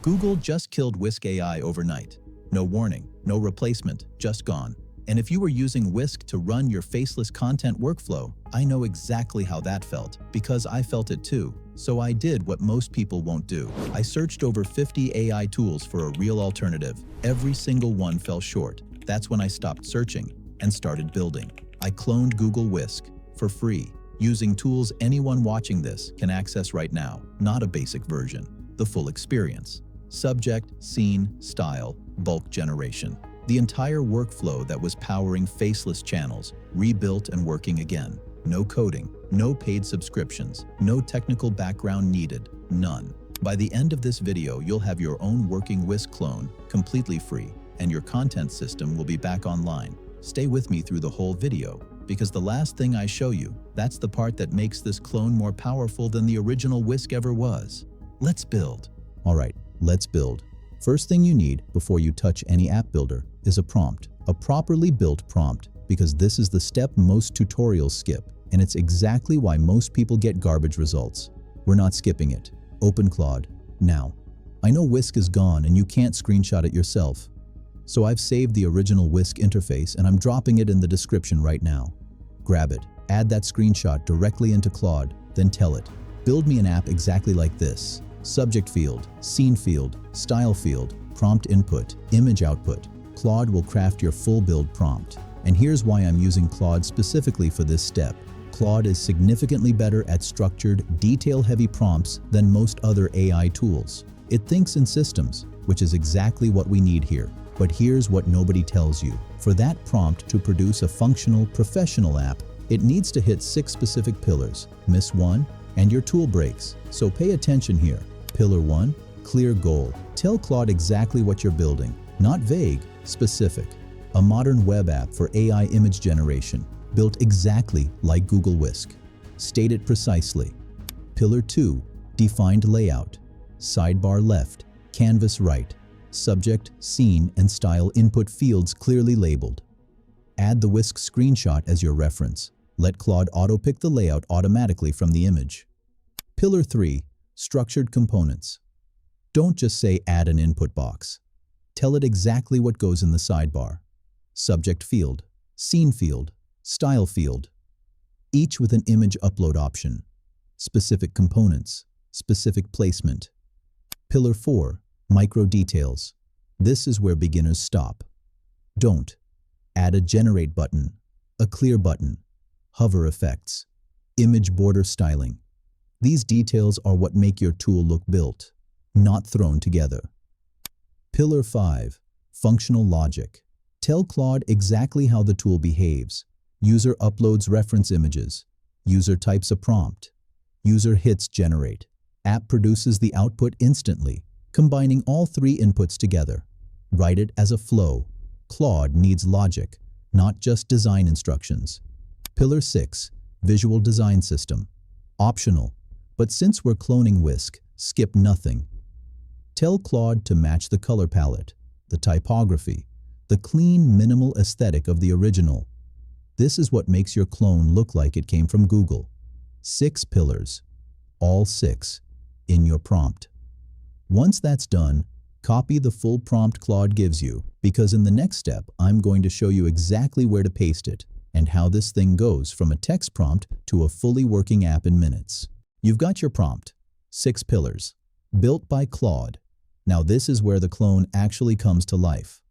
Google just killed Whisk AI overnight. No warning, no replacement, just gone. And if you were using Whisk to run your faceless content workflow, I know exactly how that felt, because I felt it too. So I did what most people won't do. I searched over 50 AI tools for a real alternative. Every single one fell short. That's when I stopped searching and started building. I cloned Google Whisk for free, using tools anyone watching this can access right now, not a basic version, the full experience. Subject, scene, style, bulk generation. The entire workflow that was powering faceless channels, rebuilt and working again. No coding, no paid subscriptions, no technical background needed, none. By the end of this video, you'll have your own working Whisk clone, completely free, and your content system will be back online. Stay with me through the whole video, because the last thing I show you, that's the part that makes this clone more powerful than the original Whisk ever was. Let's build. All right, let's build. First thing you need before you touch any app builder is a prompt, a properly built prompt, because this is the step most tutorials skip, and it's exactly why most people get garbage results. We're not skipping it. Open Claude now. I know Whisk is gone and you can't screenshot it yourself, so I've saved the original Whisk interface and I'm dropping it in the description right now. Grab it, add that screenshot directly into Claude, then tell it, build me an app exactly like this. Subject field, scene field, style field, prompt input, image output. Claude will craft your full build prompt. And here's why I'm using Claude specifically for this step. Claude is significantly better at structured, detail-heavy prompts than most other AI tools. It thinks in systems, which is exactly what we need here. But here's what nobody tells you. For that prompt to produce a functional, professional app, it needs to hit 6 specific pillars. Miss one, and your tool breaks. So pay attention here. Pillar 1, clear goal. Tell Claude exactly what you're building. Not vague, specific. A modern web app for AI image generation, built exactly like Google Whisk. State it precisely. Pillar 2, defined layout. Sidebar left, canvas right. Subject, scene, and style input fields clearly labeled. Add the Whisk screenshot as your reference. Let Claude auto-pick the layout automatically from the image. Pillar 3, structured components. Don't just say add an input box. Tell it exactly what goes in the sidebar. Subject field, scene field, style field. Each with an image upload option. Specific components, specific placement. Pillar 4, micro details. This is where beginners stop. Don't. Add a generate button, a clear button, hover effects, image border styling. These details are what make your tool look built, not thrown together. Pillar 5, functional logic. Tell Claude exactly how the tool behaves. User uploads reference images. User types a prompt. User hits generate. App produces the output instantly, combining all 3 inputs together. Write it as a flow. Claude needs logic, not just design instructions. Pillar 6, visual design system. Optional, but since we're cloning Whisk, skip nothing. Tell Claude to match the color palette, the typography, the clean, minimal aesthetic of the original. This is what makes your clone look like it came from Google. 6 pillars, all 6, in your prompt. Once that's done, copy the full prompt Claude gives you, because in the next step, I'm going to show you exactly where to paste it and how this thing goes from a text prompt to a fully working app in minutes. You've got your prompt, 6 pillars, built by Claude. Now this is where the clone actually comes to life.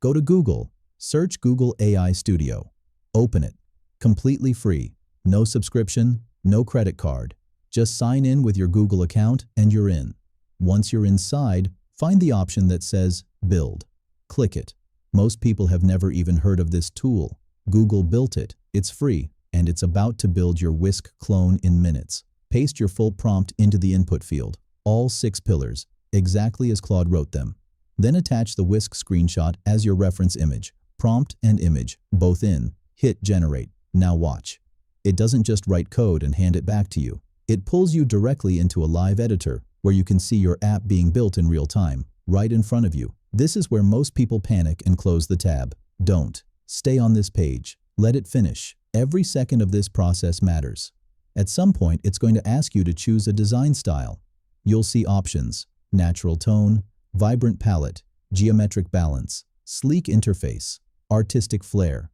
Go to Google, search Google AI Studio. Open it, completely free, no subscription, no credit card. Just sign in with your Google account and you're in. Once you're inside, find the option that says Build. Click it. Most people have never even heard of this tool. Google built it, it's free, and it's about to build your Whisk clone in minutes. Paste your full prompt into the input field, all 6 pillars, exactly as Claude wrote them. Then attach the Whisk screenshot as your reference image, prompt and image, both in. Hit generate. Now watch. It doesn't just write code and hand it back to you. It pulls you directly into a live editor where you can see your app being built in real time, right in front of you. This is where most people panic and close the tab. Don't. Stay on this page. Let it finish. Every second of this process matters. At some point, it's going to ask you to choose a design style. You'll see options: natural tone, Vibrant palette, geometric balance, sleek interface, artistic flair.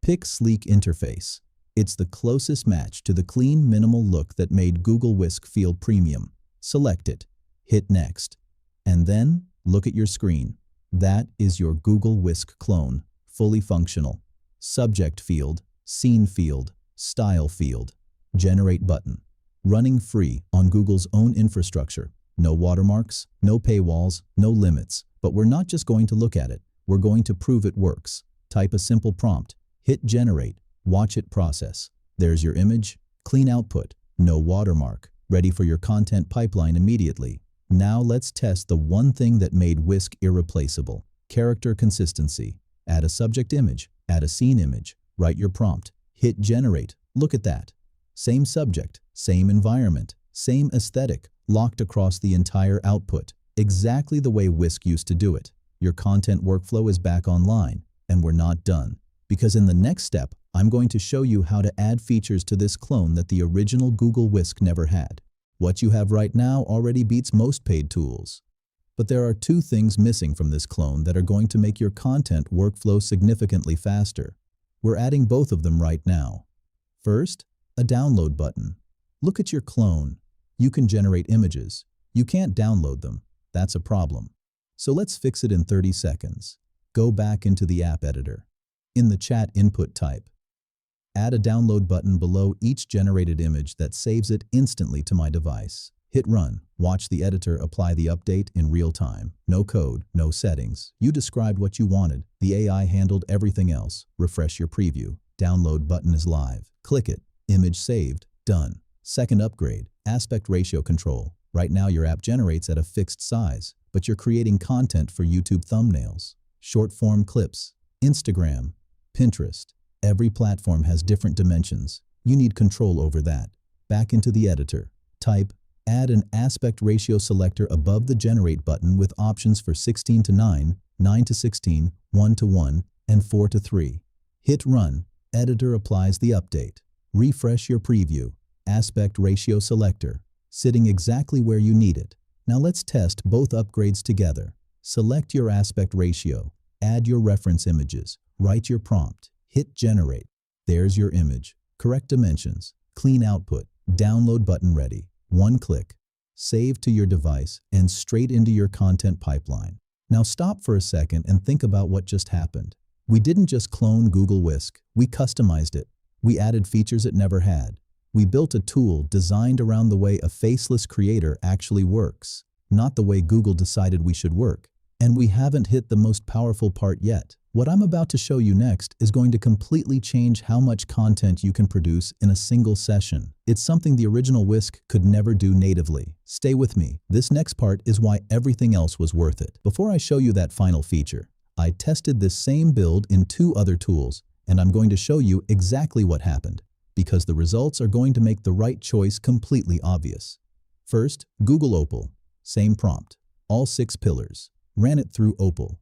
Pick sleek interface. It's the closest match to the clean, minimal look that made Google Whisk feel premium. Select it. Hit Next. And then, look at your screen. That is your Google Whisk clone, fully functional. Subject field, scene field, style field. Generate button. Running free on Google's own infrastructure. No watermarks, no paywalls, no limits. But we're not just going to look at it. We're going to prove it works. Type a simple prompt. Hit Generate. Watch it process. There's your image. Clean output. No watermark. Ready for your content pipeline immediately. Now let's test the one thing that made Whisk irreplaceable. Character consistency. Add a subject image. Add a scene image. Write your prompt. Hit Generate. Look at that. Same subject, same environment, same aesthetic, locked across the entire output. Exactly the way Whisk used to do it. Your content workflow is back online, and we're not done. Because in the next step, I'm going to show you how to add features to this clone that the original Google Whisk never had. What you have right now already beats most paid tools. But there are two things missing from this clone that are going to make your content workflow significantly faster. We're adding both of them right now. First, a download button. Look at your clone. You can generate images. You can't download them. That's a problem. So let's fix it in 30 seconds. Go back into the app editor. In the chat input type. Add a download button below each generated image that saves it instantly to my device. Hit Run. Watch the editor apply the update in real time. No code, no settings. You described what you wanted. The AI handled everything else. Refresh your preview. Download button is live. Click it. Image saved. Done. Second upgrade. Aspect ratio control. Right now your app generates at a fixed size, but you're creating content for YouTube thumbnails, short form clips, Instagram, Pinterest. Every platform has different dimensions. You need control over that. Back into the editor. Type, add an aspect ratio selector above the generate button with options for 16:9, 9:16, 1:1, and 4:3. Hit Run. Editor applies the update. Refresh your preview. Aspect ratio selector. Sitting exactly where you need it. Now let's test both upgrades together. Select your aspect ratio. Add your reference images. Write your prompt. Hit Generate. There's your image. Correct dimensions. Clean output. Download button ready. One click. Save to your device and straight into your content pipeline. Now stop for a second and think about what just happened. We didn't just clone Google Whisk. We customized it. We added features it never had. We built a tool designed around the way a faceless creator actually works, not the way Google decided we should work. And we haven't hit the most powerful part yet. What I'm about to show you next is going to completely change how much content you can produce in a single session. It's something the original Whisk could never do natively. Stay with me. This next part is why everything else was worth it. Before I show you that final feature, I tested this same build in 2 other tools, and I'm going to show you exactly what happened, because the results are going to make the right choice completely obvious. First, Google Opal. Same prompt. All 6 pillars. Ran it through Opal.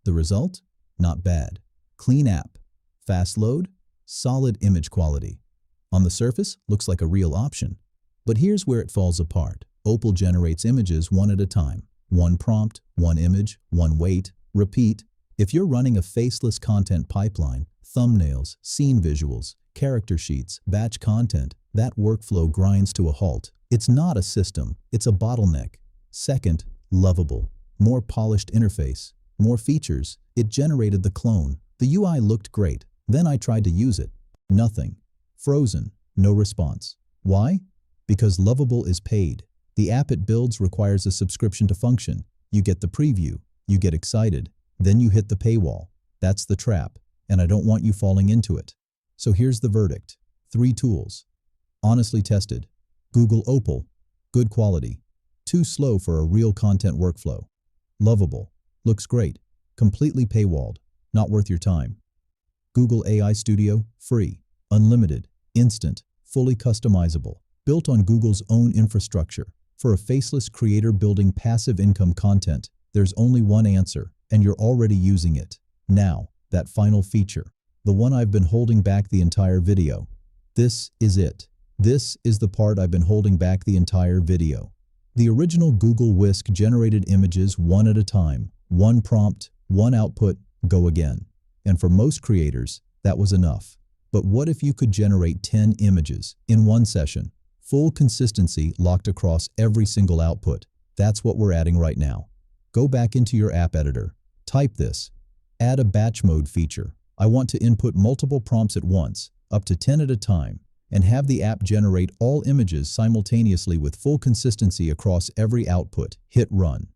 The result? Not bad. Clean app. Fast load. Solid image quality. On the surface, looks like a real option. But here's where it falls apart. Opal generates images one at a time. One prompt, one image, one weight, repeat. If you're running a faceless content pipeline, thumbnails, scene visuals, character sheets, batch content, that workflow grinds to a halt. It's not a system, it's a bottleneck. Second, lovable. More polished interface, more features. It generated the clone. The UI looked great. Then I tried to use it. Nothing. Frozen. No response. Why? Because Lovable is paid. The app it builds requires a subscription to function. You get the preview. You get excited. Then you hit the paywall. That's the trap, and I don't want you falling into it. So here's the verdict. 3 tools. Honestly tested. Google Opal. Good quality. Too slow for a real content workflow. Lovable. Looks great. Completely paywalled. Not worth your time. Google AI Studio. Free. Unlimited. Instant. Fully customizable. Built on Google's own infrastructure. For a faceless creator building passive income content, there's only one answer, and you're already using it. Now, that final feature. The one I've been holding back the entire video. This is it. This is the part I've been holding back the entire video. The original Google Whisk generated images one at a time, one prompt, one output, go again. And for most creators, that was enough. But what if you could generate 10 images in one session? Full consistency locked across every single output. That's what we're adding right now. Go back into your app editor. Type this. Add a batch mode feature. I want to input multiple prompts at once, up to 10 at a time, and have the app generate all images simultaneously with full consistency across every output. Hit run.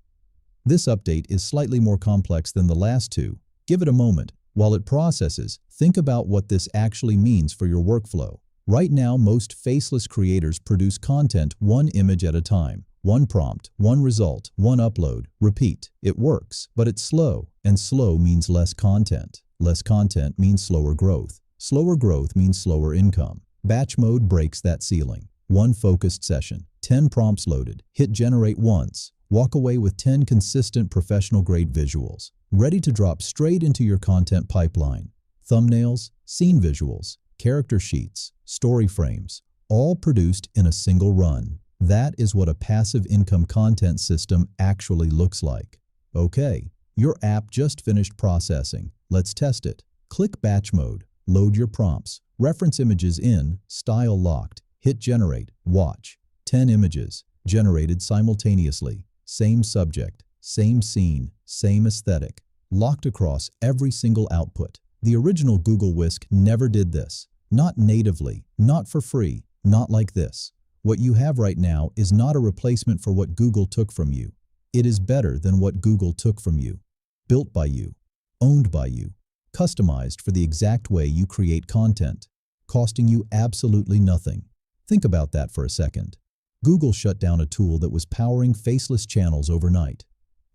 This update is slightly more complex than the last two. Give it a moment. While it processes, think about what this actually means for your workflow. Right now, most faceless creators produce content one image at a time. One prompt, one result, one upload. Repeat. It works, but it's slow, and slow means less content. Less content means slower growth. Slower growth means slower income. Batch mode breaks that ceiling. One focused session, 10 prompts loaded. Hit generate once. Walk away with 10 consistent professional-grade visuals, ready to drop straight into your content pipeline. Thumbnails, scene visuals, character sheets, story frames, all produced in a single run. That is what a passive income content system actually looks like. Okay, your app just finished processing. Let's test it. Click batch mode, load your prompts, reference images in, style locked, hit generate, watch. 10 images, generated simultaneously. Same subject, same scene, same aesthetic, locked across every single output. The original Google Whisk never did this. Not natively, not for free, not like this. What you have right now is not a replacement for what Google took from you. It is better than what Google took from you. Built by you, owned by you, customized for the exact way you create content, costing you absolutely nothing. Think about that for a second. Google shut down a tool that was powering faceless channels overnight.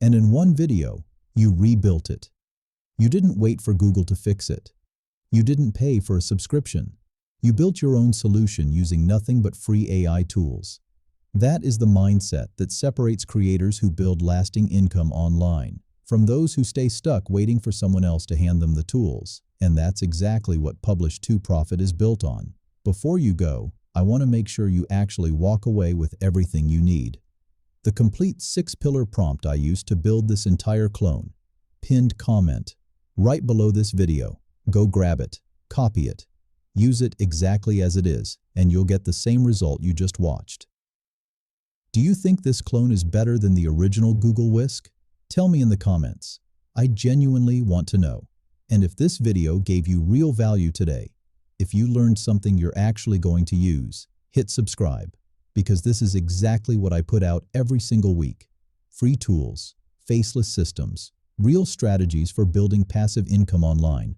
And in one video, you rebuilt it. You didn't wait for Google to fix it. You didn't pay for a subscription. You built your own solution using nothing but free AI tools. That is the mindset that separates creators who build lasting income online from those who stay stuck waiting for someone else to hand them the tools. And that's exactly what Publish to Profit is built on. Before you go, I want to make sure you actually walk away with everything you need. The complete 6-pillar prompt I used to build this entire clone. Pinned comment. Right below this video. Go grab it. Copy it. Use it exactly as it is, and you'll get the same result you just watched. Do you think this clone is better than the original Google Whisk? Tell me in the comments. I genuinely want to know. And if this video gave you real value today, if you learned something you're actually going to use, hit subscribe, because this is exactly what I put out every single week. Free tools, faceless systems, real strategies for building passive income online,